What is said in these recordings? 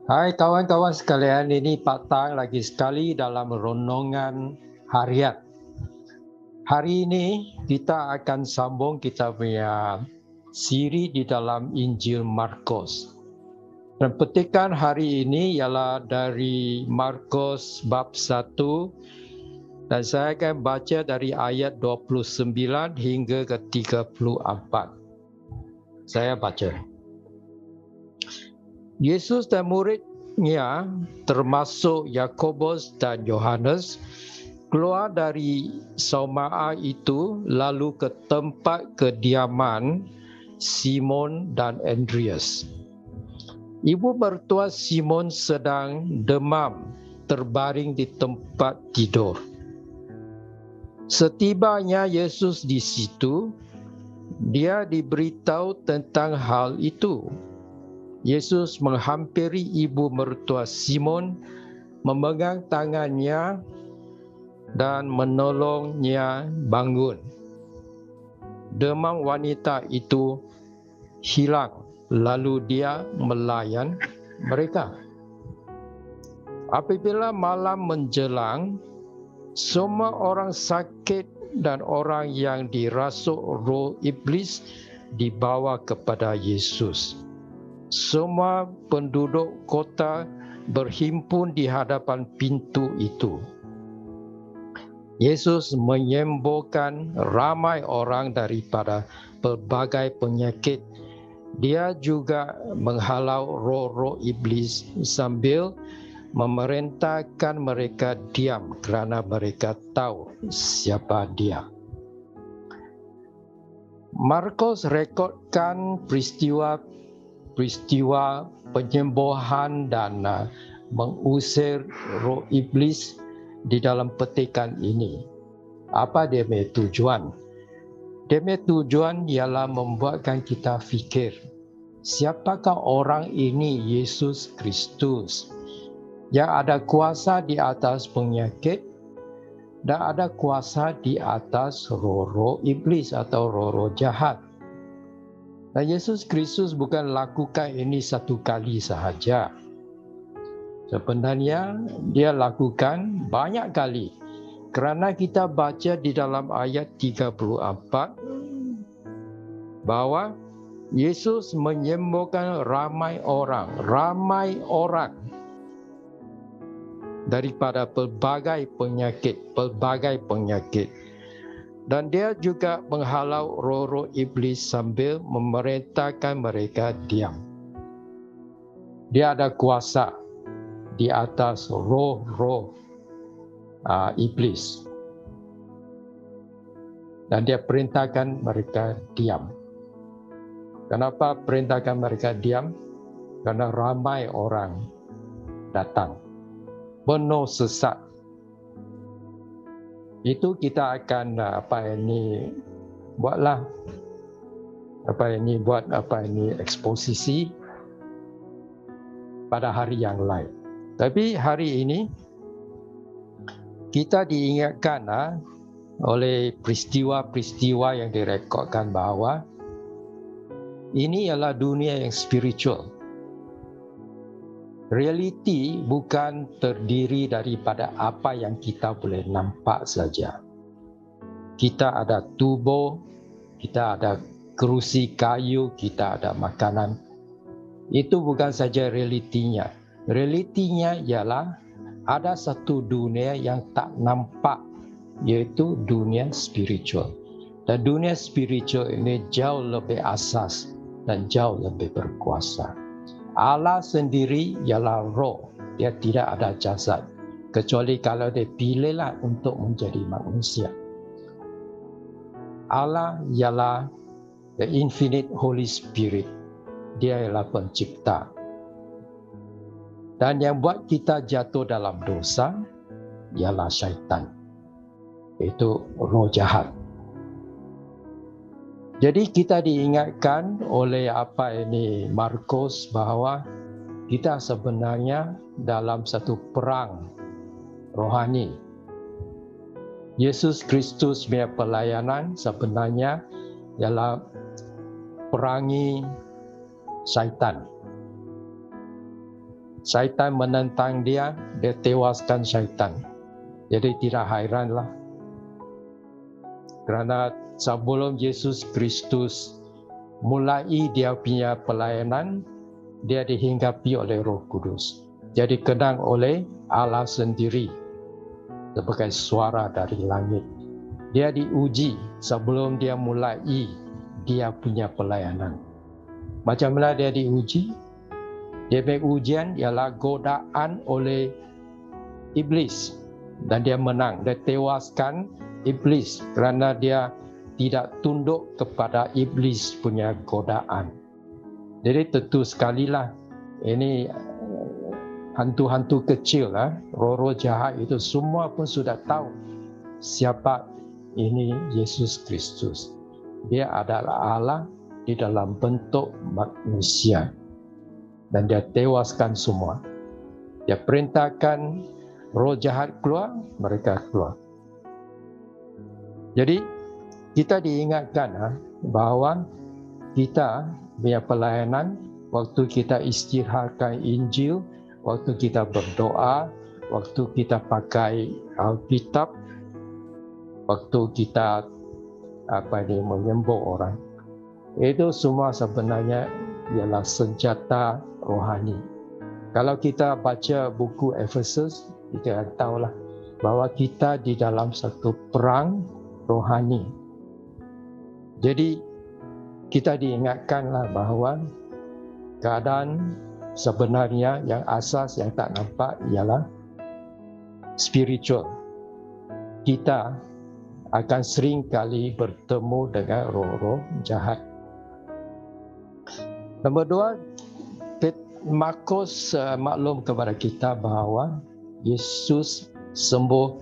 Hai kawan-kawan sekalian, ini Pak Tang lagi sekali dalam renungan harian. Hari ini kita akan sambung kita punya siri di dalam Injil Markus. Dan petikan hari ini ialah dari Markus bab 1 dan saya akan baca dari ayat 29 hingga ke 34. Saya baca. Yesus dan murid-Nya termasuk Yakobus dan Yohanes keluar dari Saumaa itu lalu ke tempat kediaman Simon dan Andreas. Ibu mertua Simon sedang demam terbaring di tempat tidur. Setibanya Yesus di situ, dia diberitahu tentang hal itu. Yesus menghampiri ibu mertua Simon, memegang tangannya dan menolongnya bangun. Demam wanita itu hilang, lalu dia melayan mereka. Apabila malam menjelang, semua orang sakit dan orang yang dirasuk roh iblis dibawa kepada Yesus. Semua penduduk kota berhimpun di hadapan pintu itu. Yesus menyembuhkan ramai orang daripada pelbagai penyakit. Dia juga menghalau roh-roh iblis sambil memerintahkan mereka diam kerana mereka tahu siapa dia. Markus rekodkan peristiwa penyembuhan dan mengusir roh iblis di dalam petikan ini. Apa dia punya tujuan? Dia punya tujuan ialah membuatkan kita fikir, siapakah orang ini Yesus Kristus yang ada kuasa di atas penyakit dan ada kuasa di atas roh-roh iblis atau roh-roh jahat. Dan Yesus Kristus bukan lakukan ini satu kali sahaja. Sebenarnya dia lakukan banyak kali. Kerana kita baca di dalam ayat 34 bahwa Yesus menyembuhkan ramai orang daripada pelbagai penyakit. Dan dia juga menghalau roh-roh iblis sambil memerintahkan mereka diam. Dia ada kuasa di atas roh-roh iblis. Dan dia perintahkan mereka diam. Kenapa perintahkan mereka diam? Karena ramai orang datang. Penuh sesak. Itu kita akan buat eksposisi pada hari yang lain. Tapi hari ini kita diingatkan oleh peristiwa-peristiwa yang direkodkan bahawa ini ialah dunia yang spiritual. Realiti bukan terdiri daripada apa yang kita boleh nampak saja. Kita ada tubuh, kita ada kerusi kayu, kita ada makanan. Itu bukan saja realitinya. Realitinya ialah ada satu dunia yang tak nampak, iaitu dunia spiritual. Dan dunia spiritual ini jauh lebih asas dan jauh lebih berkuasa. Allah sendiri ialah roh, dia tidak ada jasad, kecuali kalau dia pilihlah untuk menjadi manusia. Allah ialah the infinite Holy Spirit, dia ialah pencipta. Dan yang buat kita jatuh dalam dosa ialah syaitan, itu roh jahat. Jadi kita diingatkan oleh Markus bahawa kita sebenarnya dalam satu perang rohani. Yesus Kristus punya pelayanan sebenarnya ialah perangi syaitan. Syaitan menentang dia, dia tewaskan syaitan. Jadi tidak hairanlah. Kerana sebelum Yesus Kristus mulai dia punya pelayanan, dia dihinggapi oleh Roh Kudus. Jadi kenang oleh Allah sendiri sebagai suara dari langit. Dia diuji sebelum dia mulai dia punya pelayanan. Macam mana dia diuji? Dia punya ujian ialah godaan oleh iblis dan dia menang. Dia tewaskan iblis kerana dia tidak tunduk kepada iblis punya godaan. Jadi tentu sekalilah ini hantu-hantu kecil, roh-roh jahat itu semua pun sudah tahu siapa ini Yesus Kristus. Dia adalah Allah di dalam bentuk manusia. Dan dia tewaskan semua. Dia perintahkan roh jahat keluar, mereka keluar. Jadi kita diingatkan bahawa kita punya pelayanan, waktu kita isytiharkan Injil, waktu kita berdoa, waktu kita pakai Alkitab, waktu kita menyembuh orang, itu semua sebenarnya ialah senjata rohani. Kalau kita baca buku Efesus, kita tahulah bahawa kita di dalam satu perang rohani. Jadi kita diingatkanlah bahawa keadaan sebenarnya yang asas yang tak nampak ialah spiritual. Kita akan sering kali bertemu dengan roh-roh jahat. Nombor 2, Markus maklum kepada kita bahawa Yesus sembuh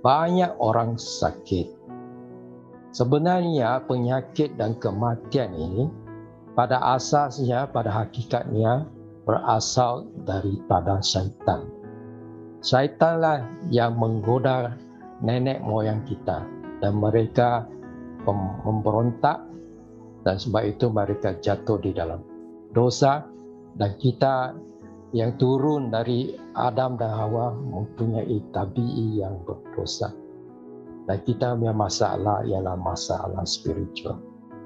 banyak orang sakit. Sebenarnya penyakit dan kematian ini pada asasnya, pada hakikatnya berasal daripada syaitan. Syaitanlah yang menggoda nenek moyang kita dan mereka memberontak dan sebab itu mereka jatuh di dalam dosa. Dan kita yang turun dari Adam dan Hawa mempunyai tabi'i yang berdosa. Dan kita punya masalah ialah masalah spiritual.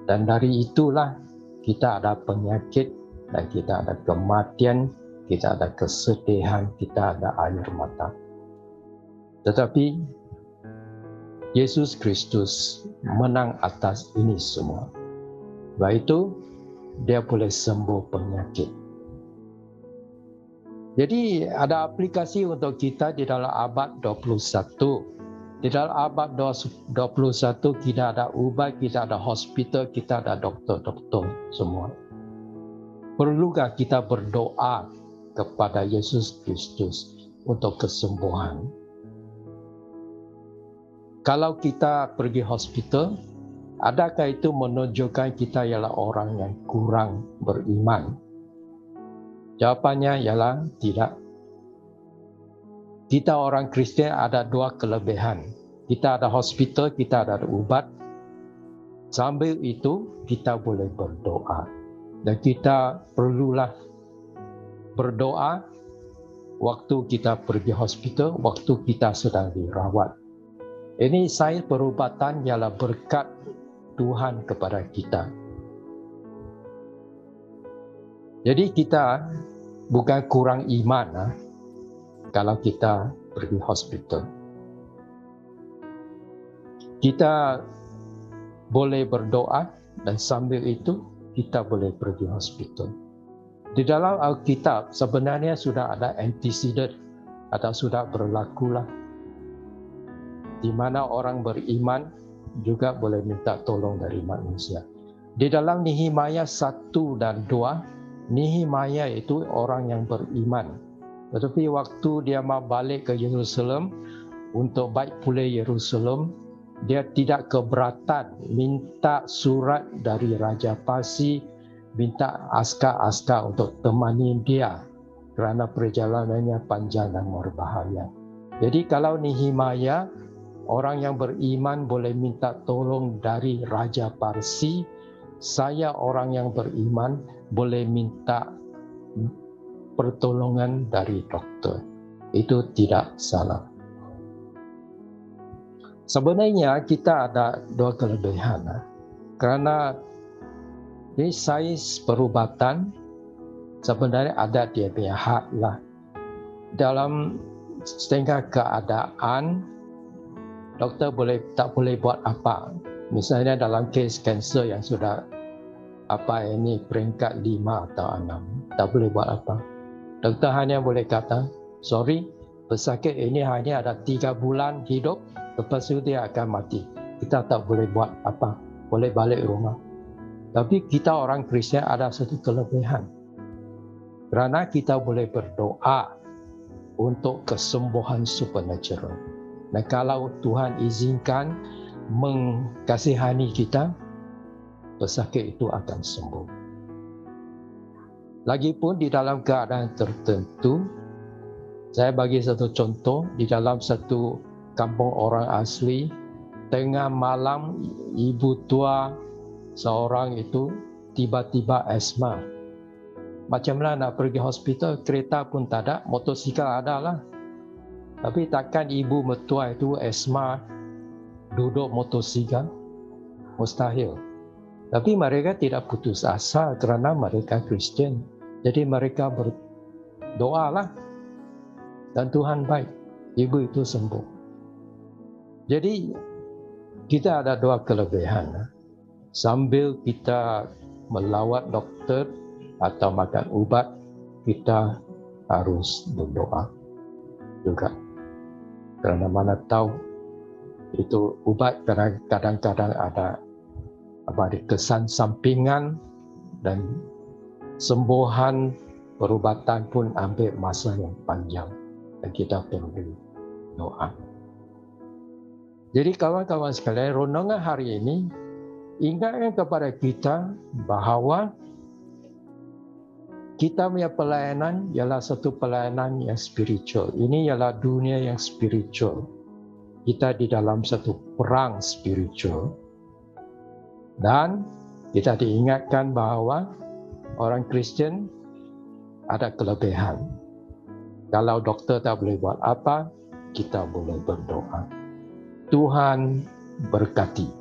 Dan dari itulah kita ada penyakit dan kita ada kematian, kita ada kesedihan, kita ada air mata. Tetapi Yesus Kristus menang atas ini semua. Sebab itu dia boleh sembuh penyakit. Jadi ada aplikasi untuk kita di dalam abad 21. Di dalam abad 21 kita ada ubat, kita ada hospital, kita ada doktor-doktor semua. Perlukah kita berdoa kepada Yesus Kristus untuk kesembuhan? Kalau kita pergi hospital, adakah itu menunjukkan kita ialah orang yang kurang beriman? Jawapannya ialah tidak. Kita orang Kristian ada dua kelebihan. Kita ada hospital, kita ada ubat. Sambil itu kita boleh berdoa. Dan kita perlulah berdoa waktu kita pergi hospital, waktu kita sedang dirawat. Ini sains perubatan ialah berkat Tuhan kepada kita. Jadi kita bukan kurang iman kalau kita pergi hospital. Kita boleh berdoa dan sambil itu kita boleh pergi hospital. Di dalam Alkitab sebenarnya sudah ada antecedent atau sudah berlakulah di mana orang beriman juga boleh minta tolong dari manusia. Di dalam Nehemia 1 dan 2, Nehemia itu orang yang beriman. Tetapi waktu dia mau balik ke Yerusalem untuk baik pulih Yerusalem, dia tidak keberatan minta surat dari Raja Parsi, minta askar-askar untuk temani dia kerana perjalanannya panjang dan berbahaya. Jadi kalau Nehemia, orang yang beriman boleh minta tolong dari Raja Parsi, saya orang yang beriman boleh minta pertolongan dari doktor. Itu tidak salah. Sebenarnya kita ada dua kelebihan. Kerana di sains perubatan sebenarnya ada dia punya hak lah. Dalam setengah keadaan, doktor tak boleh buat apa. Misalnya dalam kes kanser yang sudah peringkat 5 atau 6, tak boleh buat apa. Doktor hanya boleh kata, sorry, pesakit ini hanya ada 3 bulan hidup, lepas itu dia akan mati. Kita tak boleh buat apa, boleh balik rumah. Tapi kita orang Kristian ada satu kelebihan. Kerana kita boleh berdoa untuk kesembuhan supernatural. Dan kalau Tuhan izinkan mengkasihani kita, pesakit itu akan sembuh. Lagipun di dalam keadaan tertentu, saya bagi satu contoh, di dalam satu kampung orang asli, tengah malam ibu tua seorang itu tiba-tiba asma. Macam mana nak pergi hospital, kereta pun tak ada, motosikal ada lah. Tapi takkan ibu mertua itu asma duduk motosikal? Mustahil. Tapi mereka tidak putus asa kerana mereka Kristian. Jadi mereka berdoa lah. Dan Tuhan baik. Ibu itu sembuh. Jadi kita ada dua kelebihan. Sambil kita melawat doktor atau makan ubat, kita harus berdoa juga. Kerana mana tahu itu ubat kadang-kadang ada kesan sampingan dan sembuhan perubatan pun ambil masa yang panjang dan kita perlu doa. Jadi kawan-kawan sekalian, renungan hari ini ingatkan kepada kita bahawa kita punya pelayanan ialah satu pelayanan yang spiritual. Ini ialah dunia yang spiritual. Kita di dalam satu perang spiritual. Dan kita diingatkan bahawa orang Kristian ada kelebihan. Kalau doktor tak boleh buat apa, kita boleh berdoa. Tuhan berkati.